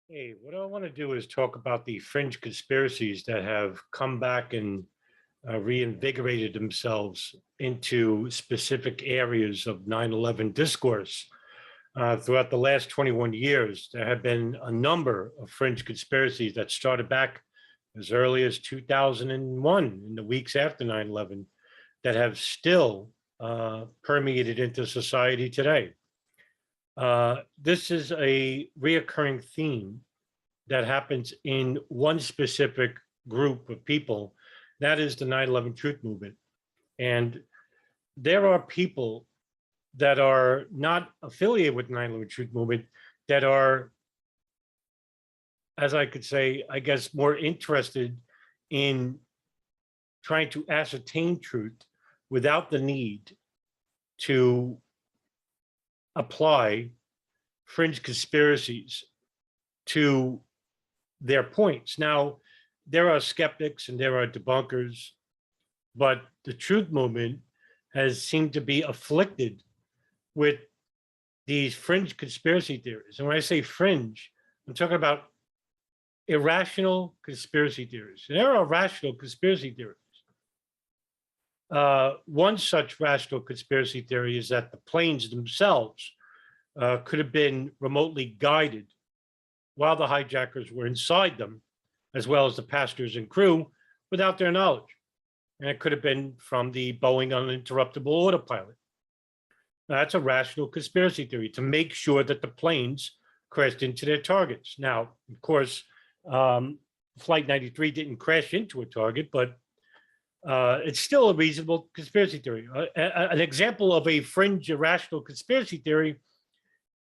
Hey, what I want to do is talk about the fringe conspiracies that have come back and reinvigorated themselves into specific areas of 9/11 discourse. Throughout the last 21 years, there have been a number of fringe conspiracies that started back as early as 2001, in the weeks after 9/11, that have still permeated into society today. This is a reoccurring theme that happens in one specific group of people. That is the 9/11 truth movement. And there are people that are not affiliated with 9/11 truth movement that are, as I could say, I guess, more interested in trying to ascertain truth without the need to apply fringe conspiracies to their points. Now, there are skeptics and there are debunkers, but the truth movement has seemed to be afflicted with these fringe conspiracy theories. And when I say fringe, I'm talking about irrational conspiracy theories. And there are rational conspiracy theories. One such rational conspiracy theory is that the planes themselves could have been remotely guided while the hijackers were inside them, as well as the passengers and crew, without their knowledge. And it could have been from the Boeing uninterruptible autopilot. Now, that's a rational conspiracy theory to make sure that the planes crashed into their targets. Now, of course, Flight 93 didn't crash into a target, but it's still a reasonable conspiracy theory. An example of a fringe irrational conspiracy theory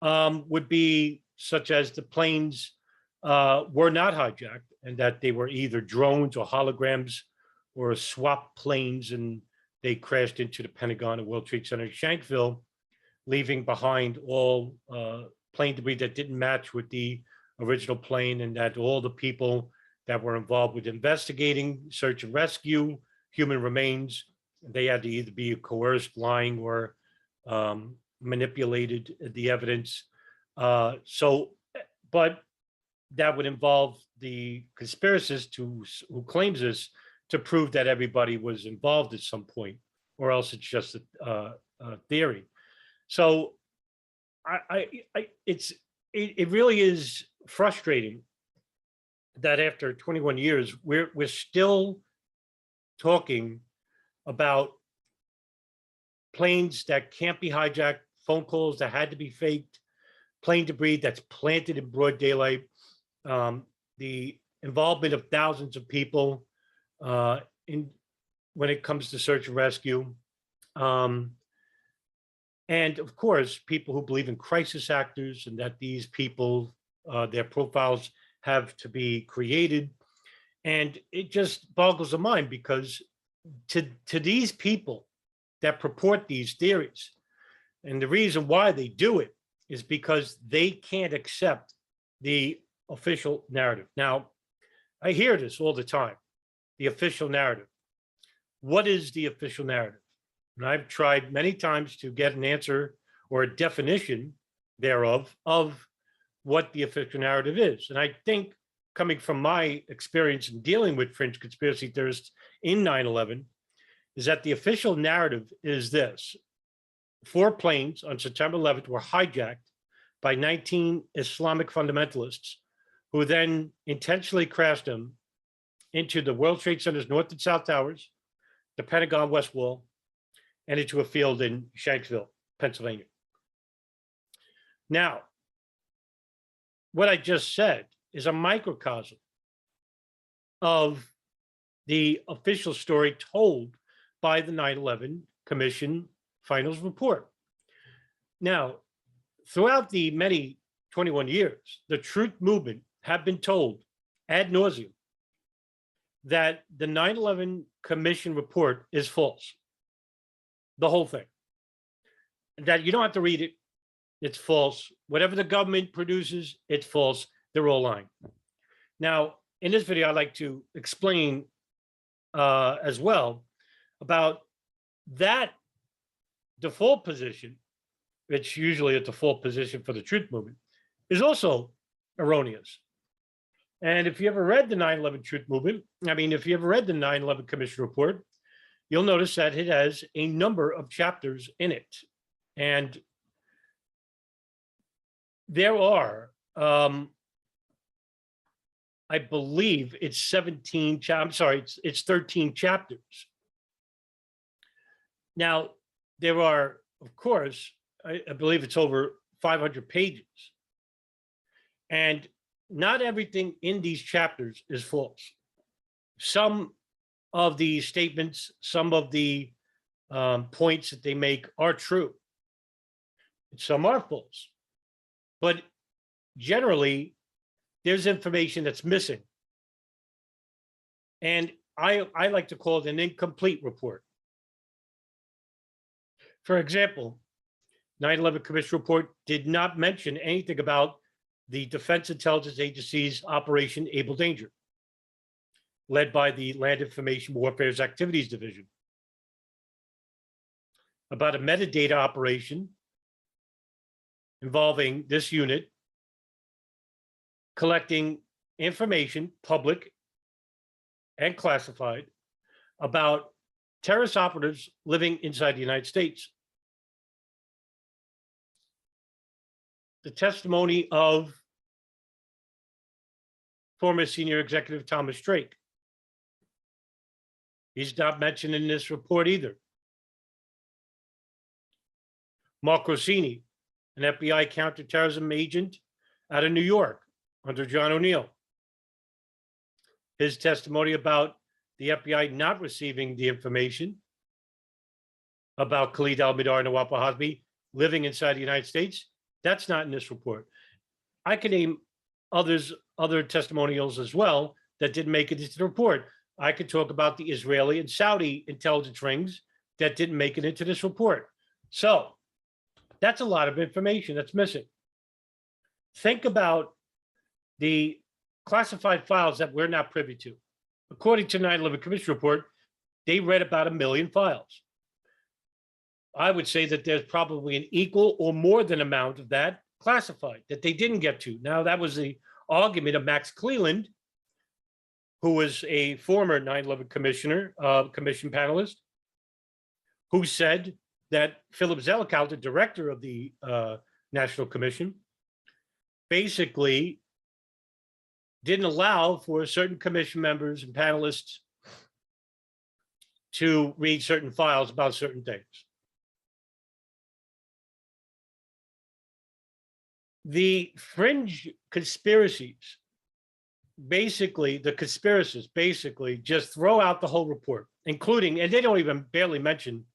would be such as the planes were not hijacked and that they were either drones or holograms or swap planes, and they crashed into the Pentagon and World Trade Center in Shanksville, leaving behind all plane debris that didn't match with the original plane, and that all the people that were involved with investigating search and rescue human remains, they had to either be coerced, lying, or manipulated the evidence. But that would involve the conspiracist who claims this to prove that everybody was involved at some point, or else it's just a theory. So it really is frustrating that after 21 years, we're still talking about planes that can't be hijacked, phone calls that had to be faked, plane debris that's planted in broad daylight, the involvement of thousands of people in when it comes to search and rescue. And of course, people who believe in crisis actors and that these people, their profiles have to be created. And it just boggles the mind because to these people that purport these theories, and the reason why they do it is because they can't accept the official narrative. Now, I hear this all the time, the official narrative. What is the official narrative? And I've tried many times to get an answer or a definition thereof of what the official narrative is. And I think, coming from my experience in dealing with fringe conspiracy theorists in 9/11, is that the official narrative is this: 4 planes on September 11th were hijacked by 19 Islamic fundamentalists who then intentionally crashed them into the World Trade Center's North and South Towers, the Pentagon West Wall, and into a field in Shanksville, Pennsylvania. Now, what I just said is a microcosm of the official story told by the 9/11 Commission Finals Report. Now, throughout the many 21 years, the truth movement have been told ad nauseum that the 9/11 Commission report is false. The whole thing. That you don't have to read it. It's false. Whatever the government produces, it's false. They're all lying. Now, in this video, I'd like to explain as well about that default position. It's usually a default position for the truth movement, is also erroneous. And if you ever read the 9/11 Truth Movement, I mean, if you ever read the 9/11 Commission Report, you'll notice that it has a number of chapters in it. And there are, I believe it's 17, I'm sorry, it's 13 chapters. Now, there are, of course, I believe it's over 500 pages. And not everything in these chapters is false. Some of the statements, some of the points that they make are true. Some are false. But generally, there's information that's missing. And I like to call it an incomplete report. For example, 9/11 Commission Report did not mention anything about the Defense Intelligence Agency's Operation Able Danger, led by the Land Information Warfare's Activities Division, about a metadata operation involving this unit collecting information, public and classified, about terrorist operatives living inside the United States. The testimony of former senior executive Thomas Drake. He's not mentioned in this report either. Mark Rossini, an FBI counterterrorism agent out of New York under John O'Neill. His testimony about the FBI not receiving the information about Khalid al-Mihdhar and Nawaf al-Hazmi living inside the United States, that's not in this report. I can name other testimonials as well that didn't make it into the report. I could talk about the Israeli and Saudi intelligence rings that didn't make it into this report. So that's a lot of information that's missing. Think about the classified files that we're not privy to. According to 9/11 Commission Report, they read about 1 million files. I would say that there's probably an equal or more than amount of that classified that they didn't get to. Now, that was the argument of Max Cleland, who was a former 9/11 commission panelist, who said that Philip Zelikow, the director of the National Commission, basically didn't allow for certain commission members and panelists to read certain files about certain things. The fringe conspiracies, basically, the conspiracists basically just throw out the whole report, including, and they don't even barely mention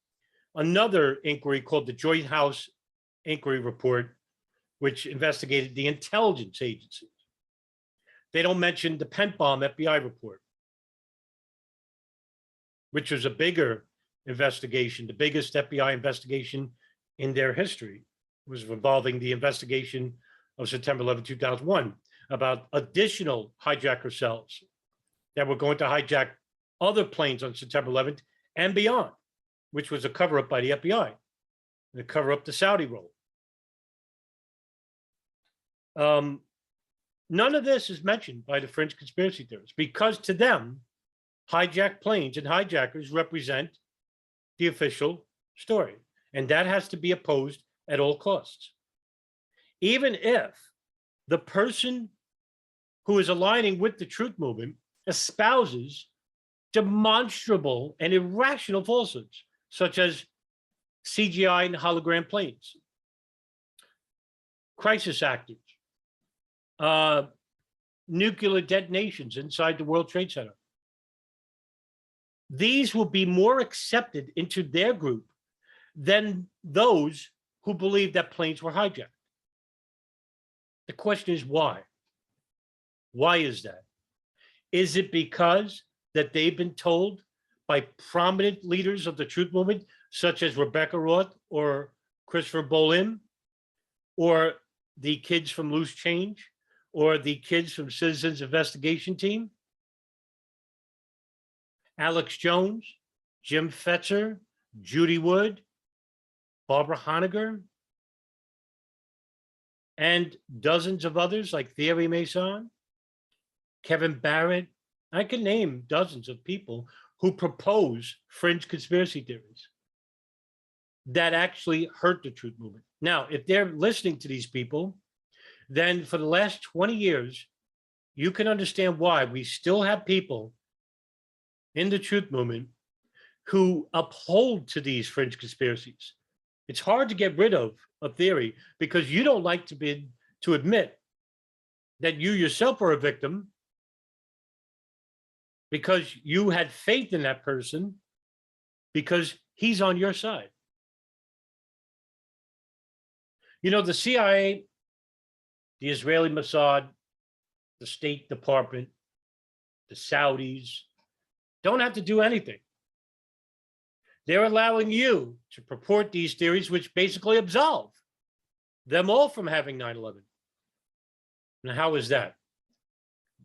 another inquiry called the Joint House Inquiry Report, which investigated the intelligence agencies. They don't mention the Pent Bomb FBI report, which was a bigger investigation, the biggest FBI investigation in their history, was involving the investigation of September 11, 2001, about additional hijacker cells that were going to hijack other planes on September 11th and beyond, which was a cover-up by the FBI, to cover up the Saudi role. None of this is mentioned by the fringe conspiracy theorists because to them, hijacked planes and hijackers represent the official story. And that has to be opposed at all costs. Even if the person who is aligning with the truth movement espouses demonstrable and irrational falsehoods, such as CGI and hologram planes, crisis actors, nuclear detonations inside the World Trade Center. These will be more accepted into their group than those who believe that planes were hijacked. The question is why? Why is that? Is it because that they've been told by prominent leaders of the truth movement, such as Rebecca Roth or Christopher Bolim, or the kids from Loose Change, or the kids from Citizens Investigation Team? Alex Jones, Jim Fetzer, Judy Wood, Barbara Honegger, and dozens of others like Thierry Mason, Kevin Barrett. I can name dozens of people who propose fringe conspiracy theories that actually hurt the truth movement. Now, if they're listening to these people, then for the last 20 years, you can understand why we still have people in the truth movement who uphold to these fringe conspiracies. It's hard to get rid of a theory because you don't like to admit that you yourself are a victim because you had faith in that person because he's on your side. You know, the CIA, the Israeli Mossad, the State Department, the Saudis don't have to do anything. They're allowing you to purport these theories, which basically absolve them all from having 9/11. And how is that?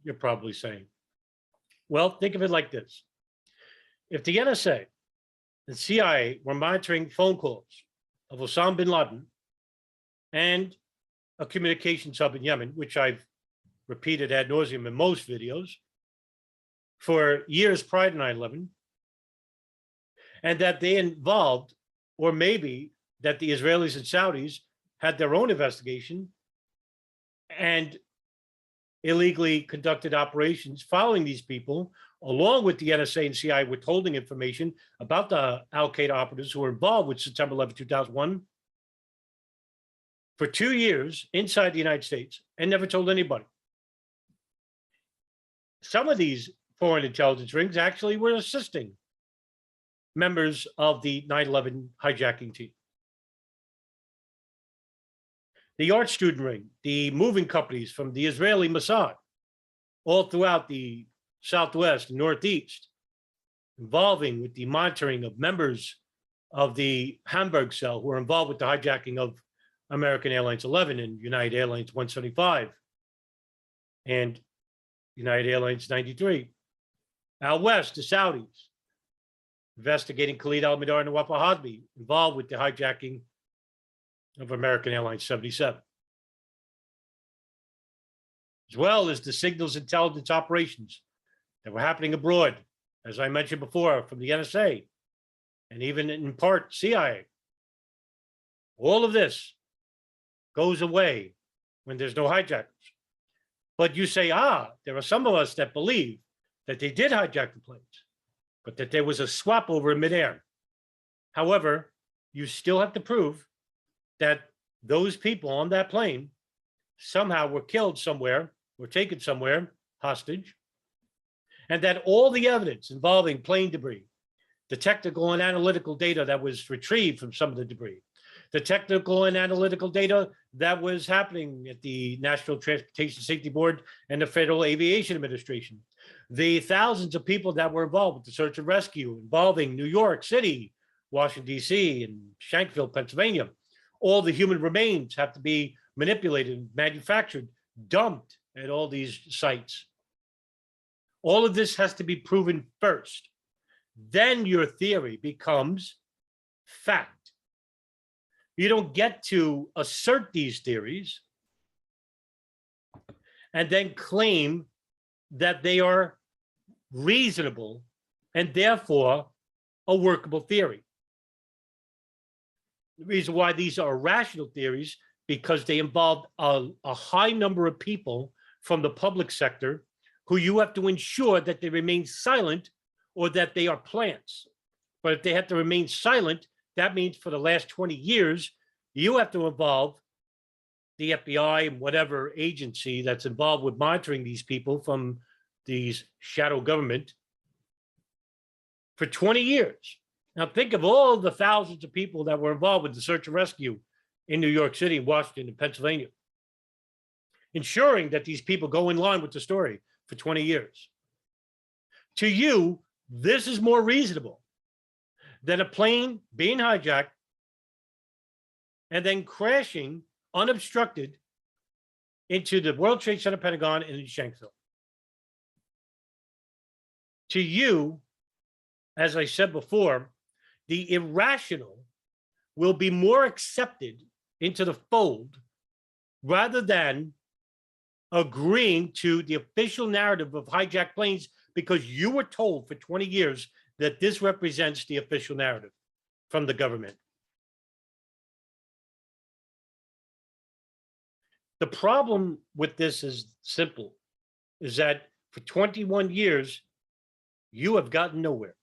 You're probably saying. Well, think of it like this. If the NSA and CIA were monitoring phone calls of Osama bin Laden and a communications hub in Yemen, which I've repeated ad nauseum in most videos, for years prior to 9/11, and that they involved, or maybe that the Israelis and Saudis had their own investigation and illegally conducted operations following these people, along with the NSA and CIA withholding information about the al-Qaeda operatives who were involved with September 11, 2001, for 2 years inside the United States and never told anybody. Some of these foreign intelligence rings actually were assisting members of the 9/11 hijacking team. The art student ring, the moving companies from the Israeli Mossad, all throughout the Southwest and Northeast, involving with the monitoring of members of the Hamburg cell who were involved with the hijacking of American Airlines 11 and United Airlines 175 and United Airlines 93. Out west, the Saudis, investigating Khalid al-Mihdhar and Nawaf al-Hazmi, involved with the hijacking of American Airlines 77, as well as the signals intelligence operations that were happening abroad, as I mentioned before, from the NSA and even in part CIA. All of this goes away when there's no hijackers. But you say, there are some of us that believe that they did hijack the planes, but that there was a swap over in midair. However, you still have to prove that those people on that plane somehow were killed somewhere, were taken somewhere hostage, and that all the evidence involving plane debris, the technical and analytical data that was retrieved from some of the debris, the technical and analytical data that was happening at the National Transportation Safety Board and the Federal Aviation Administration, the thousands of people that were involved with the search and rescue involving New York City, Washington, D.C., and Shanksville, Pennsylvania. All the human remains have to be manipulated, manufactured, dumped at all these sites. All of this has to be proven first. Then your theory becomes fact. You don't get to assert these theories and then claim that they are reasonable and therefore a workable theory. The reason why these are irrational theories, because they involve a high number of people from the public sector who you have to ensure that they remain silent or that they are plants. But if they have to remain silent, that means for the last 20 years, you have to involve the FBI and whatever agency that's involved with monitoring these people from these shadow government for 20 years. Now think of all the thousands of people that were involved with the search and rescue in New York City, Washington, and Pennsylvania, ensuring that these people go in line with the story for 20 years. To you, this is more reasonable than a plane being hijacked and then crashing unobstructed into the World Trade Center, Pentagon, and in Shanksville. To you, as I said before, the irrational will be more accepted into the fold rather than agreeing to the official narrative of hijacked planes because you were told for 20 years that this represents the official narrative from the government. The problem with this is simple, is that for 21 years, you have gotten nowhere.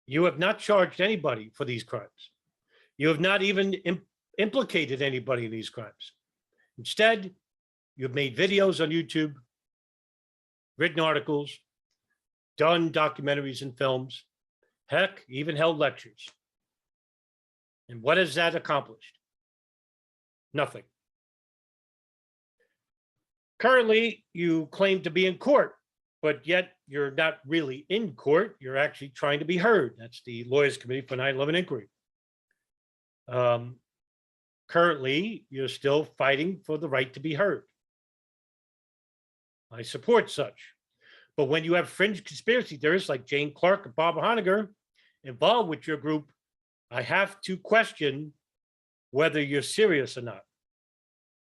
You have not charged anybody for these crimes. You have not even implicated anybody in these crimes. Instead, you've made videos on YouTube, written articles, done documentaries and films, heck, even held lectures. And what has that accomplished? Nothing. Currently, you claim to be in court, but yet you're not really in court. You're actually trying to be heard. That's the Lawyers Committee for 9/11 Inquiry. Currently, you're still fighting for the right to be heard. I support such. But when you have fringe conspiracy theorists like Jane Clark and Bob Honegger involved with your group, I have to question whether you're serious or not,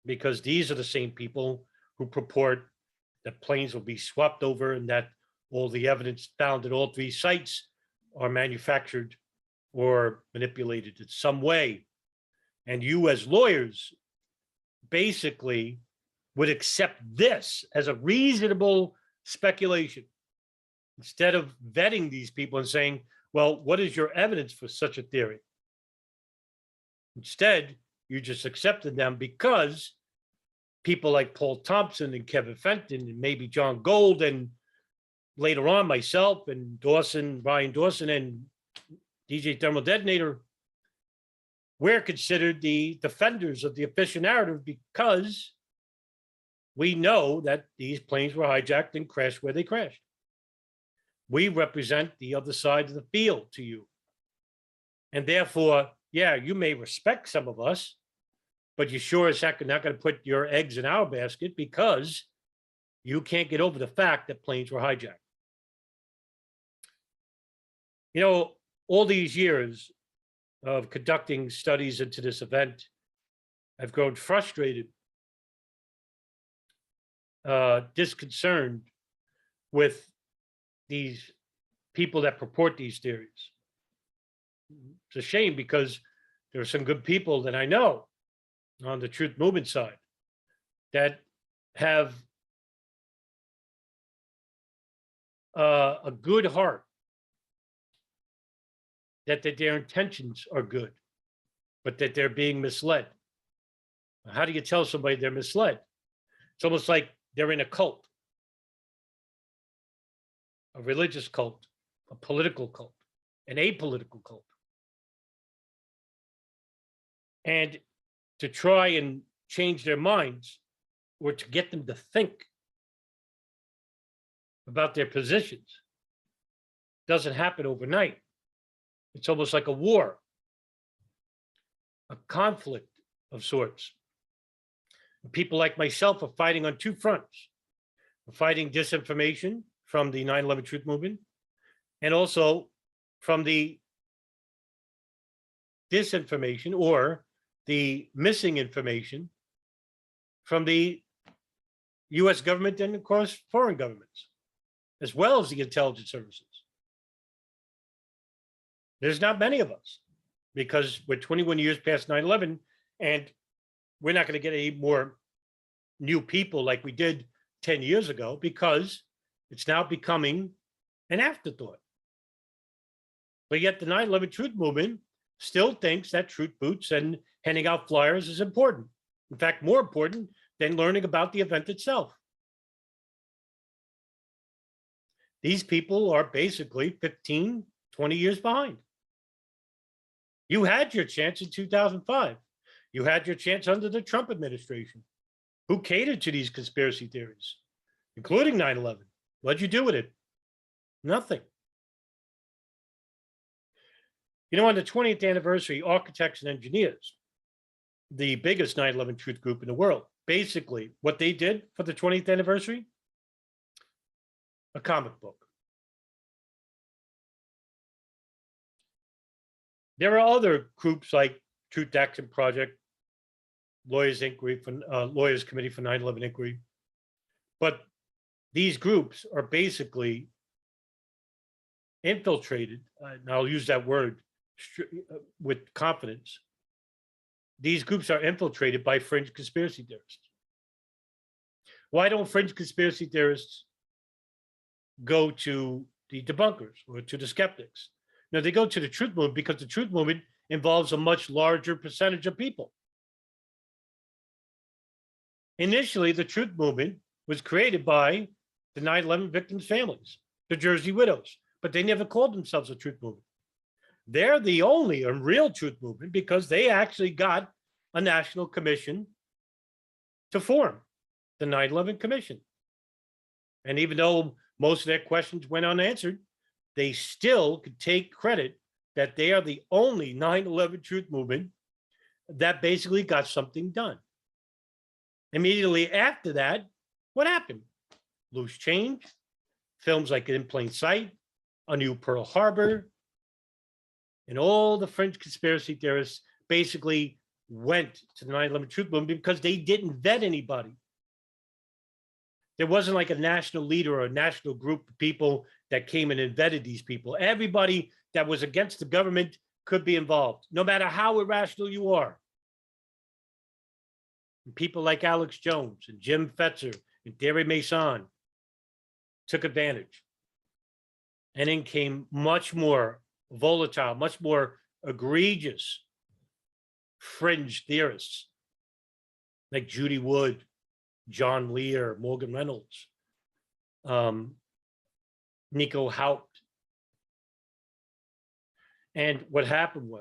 because these are the same people who purport that planes will be swapped over and that all the evidence found at all three sites are manufactured or manipulated in some way. And you as lawyers basically would accept this as a reasonable speculation instead of vetting these people and saying, well, what is your evidence for such a theory? Instead, you just accepted them because people like Paul Thompson and Kevin Fenton and maybe John Gold and later on myself and Ryan Dawson and DJ Thermal Detonator, we're considered the defenders of the official narrative because we know that these planes were hijacked and crashed where they crashed. We represent the other side of the field to you. And therefore, yeah, you may respect some of us, but you sure as heck are not going to put your eggs in our basket because you can't get over the fact that planes were hijacked. You know, all these years of conducting studies into this event, I've grown frustrated, disconcerted with these people that purport these theories. It's a shame because there are some good people that I know on the truth movement side that have a good heart, that their intentions are good, but that they're being misled. How do you tell somebody they're misled? It's almost like they're in a cult, a religious cult, a political cult, an apolitical cult. And to try and change their minds or to get them to think about their positions doesn't happen overnight. It's almost like a war, a conflict of sorts. People like myself are fighting on two fronts. We're fighting disinformation from the 9/11 Truth Movement and also from the disinformation or the missing information from the US government and, of course, foreign governments, as well as the intelligence services. There's not many of us because we're 21 years past 9/11 and we're not going to get any more new people like we did 10 years ago because it's now becoming an afterthought. But yet the 9/11 Truth Movement still thinks that truth boots and handing out flyers is important. In fact, more important than learning about the event itself. These people are basically 15, 20 years behind. You had your chance in 2005. You had your chance under the Trump administration, who catered to these conspiracy theories, including 9/11. What'd you do with it? Nothing. You know, on the 20th anniversary, architects and engineers, the biggest 9/11 truth group in the world, basically what they did for the 20th anniversary, a comic book. There are other groups like Truth Action Project Lawyers Inquiry for Lawyers Committee for 9/11 Inquiry. But these groups are basically infiltrated, and I'll use that word with confidence. These groups are infiltrated by fringe conspiracy theorists. Why don't fringe conspiracy theorists go to the debunkers or to the skeptics? No, they go to the truth movement because the truth movement involves a much larger percentage of people. Initially, the truth movement was created by the 9/11 victims' families, the Jersey widows, but they never called themselves a truth movement. They're the only real truth movement because they actually got a national commission to form, the 9/11 Commission. And even though most of their questions went unanswered, they still could take credit that they are the only 9/11 truth movement that basically got something done. Immediately after that, what happened? Loose change, films like In Plain Sight, A New Pearl Harbor, and all the fringe conspiracy theorists basically went to the 9/11 truth movement because they didn't vet anybody. There wasn't like a national leader or a national group of people that came in and vetted these people. Everybody that was against the government could be involved, no matter how irrational you are. And people like Alex Jones and Jim Fetzer and Thierry Mason took advantage. And in came much more volatile, much more egregious fringe theorists like Judy Wood, John Lear, Morgan Reynolds, Nico Haupt. And what happened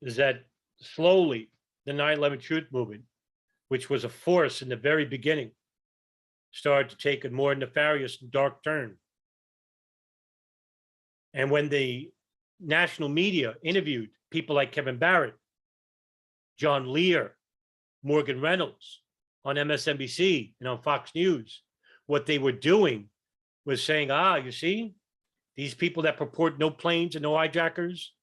is that slowly the 9/11 truth movement, which was a force in the very beginning, started to take a more nefarious and dark turn. And when the national media interviewed people like Kevin Barrett, John Lear, Morgan Reynolds on MSNBC and on Fox News, what they were doing was saying, you see, these people that purport no planes and no hijackers,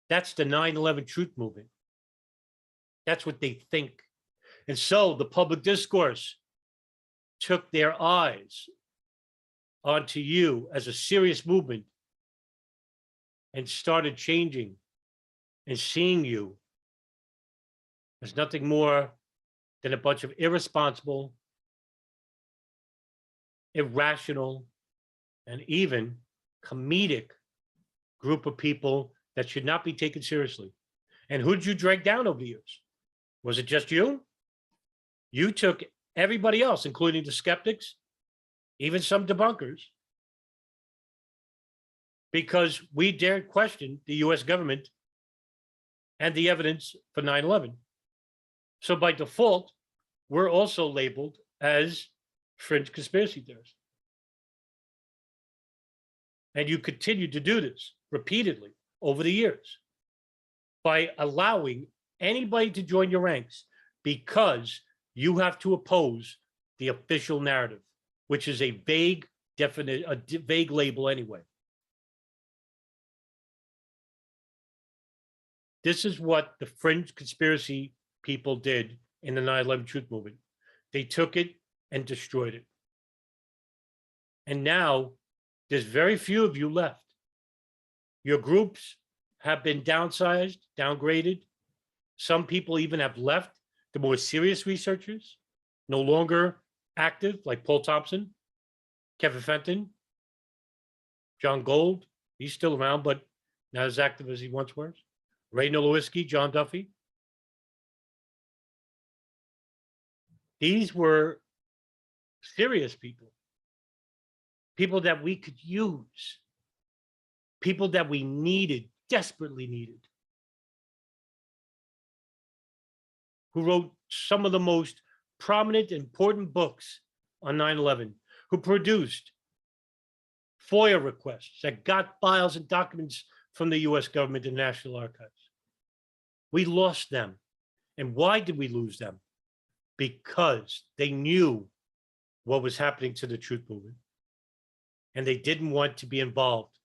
that's the 9/11 truth movement. That's what they think. And so the public discourse took their eyes onto you as a serious movement and started changing and seeing you as nothing more than a bunch of irresponsible, irrational, and even comedic group of people that should not be taken seriously. And who did you drag down over the years? Was it just you? You took everybody else, including the skeptics, even some debunkers, because we dared question the US government and the evidence for 9/11. So by default, we're also labeled as fringe conspiracy theorists. And you continue to do this repeatedly over the years by allowing anybody to join your ranks because you have to oppose the official narrative, which is a vague label anyway. This is what the fringe conspiracy people did in the 9/11 truth movement. They took it and destroyed it. And now there's very few of you left. Your groups have been downsized, downgraded. Some people even have left. The more serious researchers, no longer active, like Paul Thompson, Kevin Fenton, John Gold. He's still around, but not as active as he once was. Ray Nowolski, John Duffy. These were serious people, people that we could use, people that we needed, desperately needed, who wrote some of the most prominent, important books on 9/11, who produced FOIA requests that got files and documents from the US government and National Archives. We lost them. And why did we lose them? Because they knew what was happening to the truth movement and they didn't want to be involved.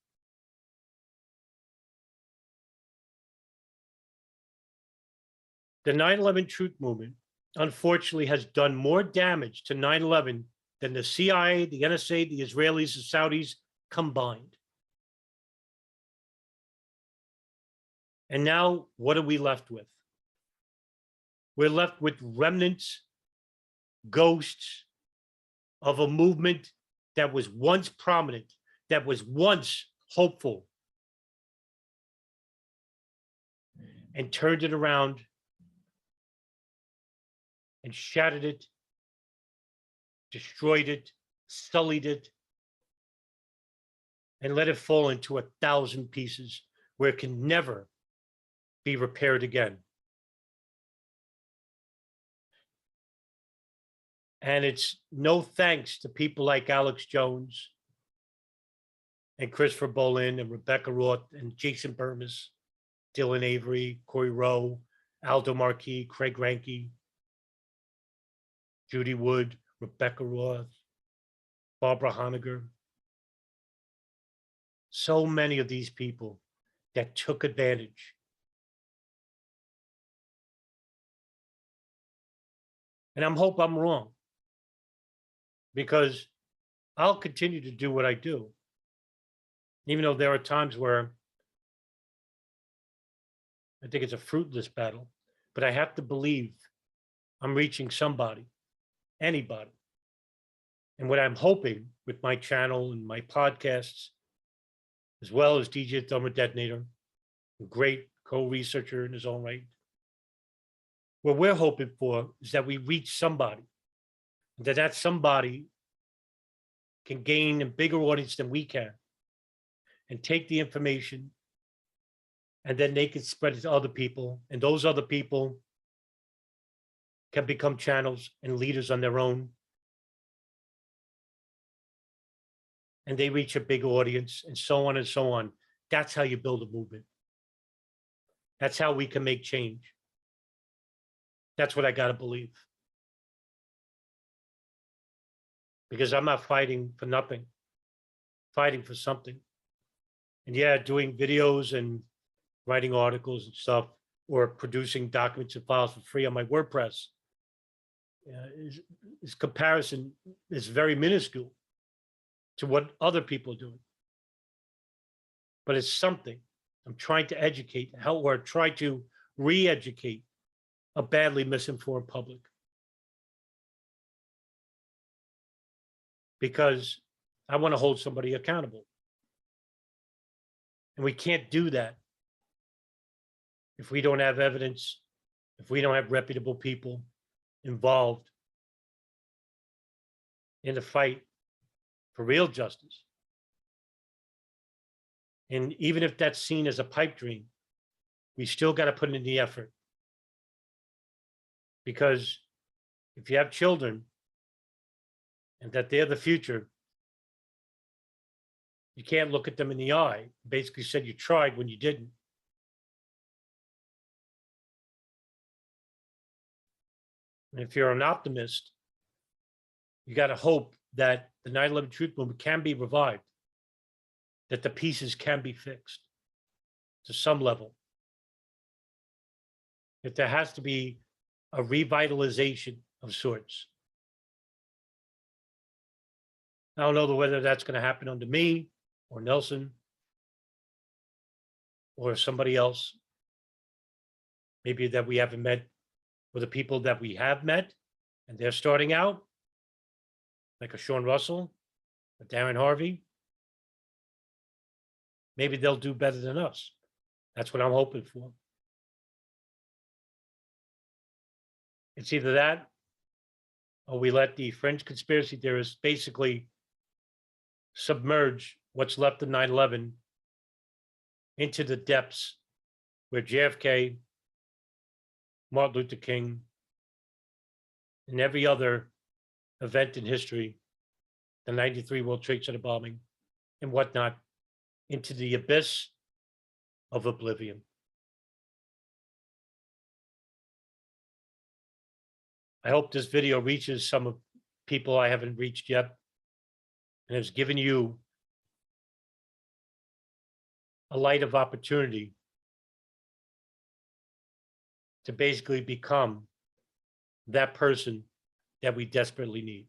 The 9/11 truth movement, unfortunately, has done more damage to 9/11 than the CIA, the NSA, the Israelis, the Saudis combined. And now, what are we left with? We're left with remnants, ghosts of a movement that was once prominent, that was once hopeful, and turned it around and shattered it, destroyed it, sullied it, and let it fall into 1,000 pieces where it can never be repaired again. And it's no thanks to people like Alex Jones and Christopher Bolin and Rebecca Roth and Jason Burmis, Dylan Avery, Corey Rowe, Aldo Marquis, Craig Ranke, Judy Wood, Rebecca Roth, Barbara Honegger. So many of these people that took advantage. And I hope I'm wrong, because I'll continue to do what I do, even though there are times where I think it's a fruitless battle, but I have to believe I'm reaching somebody, anybody. And what I'm hoping with my channel and my podcasts, as well as DJ Thermal Detonator, a great co-researcher in his own right, what we're hoping for is that we reach somebody, and that somebody can gain a bigger audience than we can, and take the information, and then they can spread it to other people, and those other people can become channels and leaders on their own, and they reach a big audience, and so on and so on. That's how you build a movement. That's how we can make change. That's what I got to believe. Because I'm not fighting for nothing, fighting for something. And yeah, doing videos and writing articles and stuff, or producing documents and files for free on my WordPress, is comparison is very minuscule to what other people are doing. But it's something. I'm trying to educate, or try to re-educate a badly misinformed public. Because I want to hold somebody accountable. And we can't do that if we don't have evidence, if we don't have reputable people involved in the fight for real justice. And even if that's seen as a pipe dream, we still got to put in the effort. Because if you have children and that they're the future, you can't look at them in the eye, basically said you tried when you didn't. And if you're an optimist, you got to hope that the 9/11 truth movement can be revived, that the pieces can be fixed to some level, that there has to be a revitalization of sorts. I don't know whether that's going to happen under me or Nelson or somebody else, maybe that we haven't met, or the people that we have met and they're starting out, like a Sean Russell, a Darren Harvey. Maybe they'll do better than us. That's what I'm hoping for. It's either that, or we let the fringe conspiracy theorists basically submerge what's left of 9/11 into the depths where JFK, Martin Luther King, and every other event in history, the 93 World Trade Center bombing and whatnot, into the abyss of oblivion. I hope this video reaches some of people I haven't reached yet, and has given you a light of opportunity to basically become that person that we desperately need.